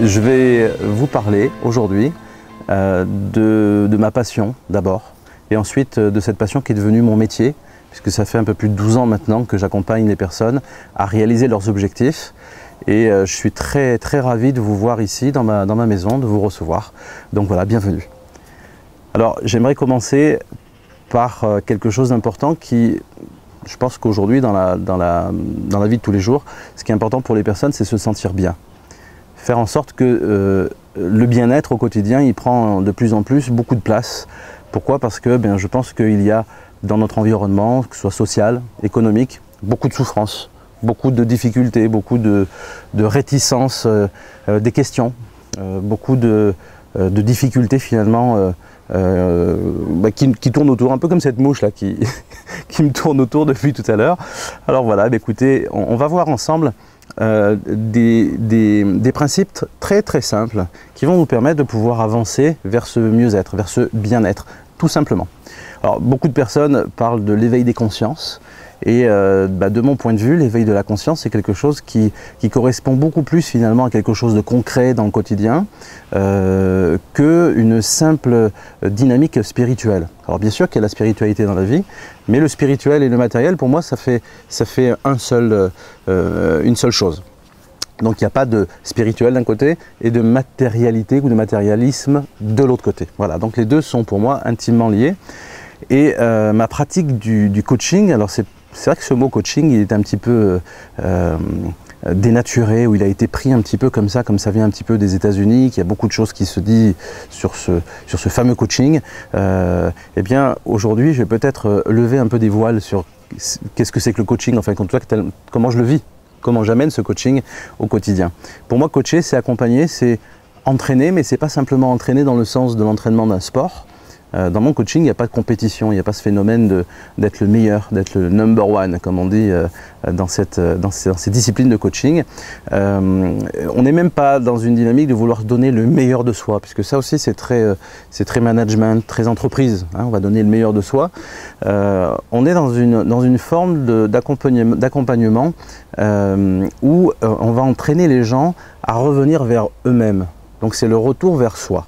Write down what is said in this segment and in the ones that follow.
Je vais vous parler aujourd'hui de ma passion d'abord, et ensuite de cette passion qui est devenue mon métier, puisque ça fait un peu plus de 12 ans maintenant que j'accompagne les personnes à réaliser leurs objectifs. Et je suis très ravi de vous voir ici dans ma maison, de vous recevoir. Donc voilà, bienvenue. Alors j'aimerais commencer par quelque chose d'important qui, je pense qu'aujourd'hui dans la vie de tous les jours, ce qui est important pour les personnes, c'est se sentir bien. Faire en sorte que le bien-être au quotidien, il prend de plus en plus beaucoup de place. Pourquoi? Parce que je pense qu'il y a dans notre environnement, que ce soit social, économique, beaucoup de souffrance, beaucoup de difficultés, beaucoup de réticences, des questions, beaucoup de difficultés finalement qui tournent autour, un peu comme cette mouche là qui me tourne autour depuis tout à l'heure. Alors voilà, écoutez, on va voir ensemble des principes très simples qui vont nous permettre de pouvoir avancer vers ce mieux-être, vers ce bien-être, tout simplement. Alors beaucoup de personnes parlent de l'éveil des consciences et de mon point de vue, l'éveil de la conscience, c'est quelque chose qui correspond beaucoup plus finalement à quelque chose de concret dans le quotidien qu'une simple dynamique spirituelle. Alors bien sûr qu'il y a la spiritualité dans la vie, mais le spirituel et le matériel, pour moi, ça fait une seule chose. Donc il n'y a pas de spirituel d'un côté et de matérialité ou de matérialisme de l'autre côté. Voilà, donc les deux sont pour moi intimement liés. Et ma pratique du coaching, alors c'est vrai que ce mot coaching, il est un petit peu dénaturé, ou il a été pris un petit peu comme ça vient un petit peu des États-Unis, qu'il y a beaucoup de choses qui se disent sur ce fameux coaching. Eh bien, aujourd'hui, je vais peut-être lever un peu des voiles sur qu'est-ce que c'est que le coaching, enfin, comment je le vis, comment j'amène ce coaching au quotidien. Pour moi, coacher, c'est accompagner, c'est entraîner, mais c'est pas simplement entraîner dans le sens de l'entraînement d'un sport. Dans mon coaching, il n'y a pas de compétition, il n'y a pas ce phénomène d'être le meilleur, d'être le number one, comme on dit dans ces disciplines de coaching. On n'est même pas dans une dynamique de vouloir donner le meilleur de soi, puisque ça aussi c'est très management, très entreprise, hein, on va donner le meilleur de soi. On est dans une forme d'accompagnement où on va entraîner les gens à revenir vers eux-mêmes. Donc c'est le retour vers soi.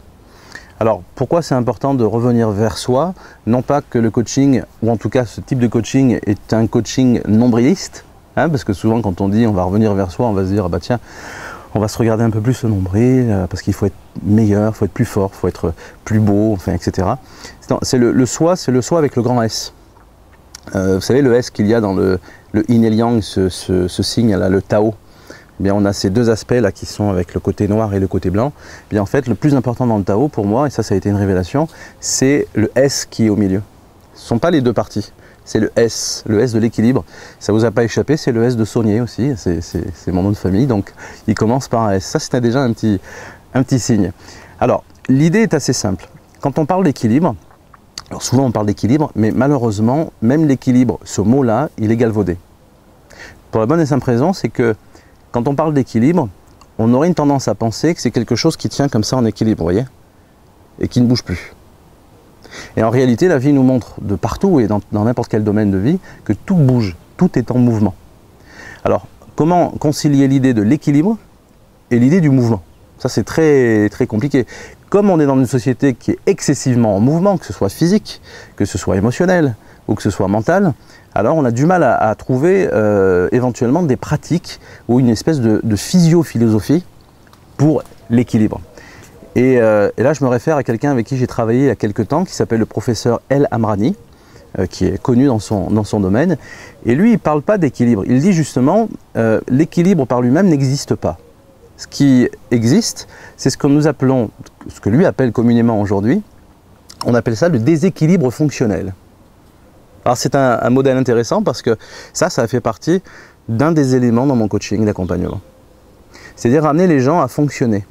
Alors, pourquoi c'est important de revenir vers soi? Non pas que le coaching, ou en tout cas ce type de coaching, est un coaching nombriliste, hein, parce que souvent quand on dit on va revenir vers soi, on va se dire, ah bah tiens, on va se regarder un peu plus le nombril, parce qu'il faut être meilleur, il faut être plus fort, il faut être plus beau, enfin, etc. C'est le soi, c'est le soi avec le grand S. Vous savez, le S qu'il y a dans le yin et le yang, ce signe là, le Tao. Eh bien, on a ces deux aspects là qui sont avec le côté noir et le côté blanc. Eh bien, en fait, le plus important dans le Tao pour moi, et ça a été une révélation, c'est le S qui est au milieu. Ce ne sont pas les deux parties, c'est le S de l'équilibre. Ça ne vous a pas échappé, c'est le S de Saunier aussi, c'est mon nom de famille, donc il commence par un S. Ça, c'était déjà un petit signe. Alors, l'idée est assez simple. Quand on parle d'équilibre, alors souvent on parle d'équilibre, mais malheureusement, même l'équilibre, ce mot-là, il est galvaudé. Pour la bonne et simple raison, c'est que quand on parle d'équilibre, on aurait une tendance à penser que c'est quelque chose qui tient comme ça en équilibre, vous voyez, et qui ne bouge plus. Et en réalité, la vie nous montre de partout et dans n'importe quel domaine de vie que tout bouge, tout est en mouvement. Alors, comment concilier l'idée de l'équilibre et l'idée du mouvement? Ça, c'est très compliqué. Comme on est dans une société qui est excessivement en mouvement, que ce soit physique, que ce soit émotionnel ou que ce soit mental, alors on a du mal à trouver éventuellement des pratiques ou une espèce de physio-philosophie pour l'équilibre. Et là je me réfère à quelqu'un avec qui j'ai travaillé il y a quelques temps, qui s'appelle le professeur El Amrani, qui est connu dans son domaine. Et lui, il ne parle pas d'équilibre. Il dit justement l'équilibre par lui-même n'existe pas. Ce qui existe, c'est ce que nous appelons, ce que lui appelle communément aujourd'hui, on appelle ça le déséquilibre fonctionnel. Alors c'est un modèle intéressant parce que ça fait partie d'un des éléments dans mon coaching d'accompagnement. C'est-à-dire amener les gens à fonctionner.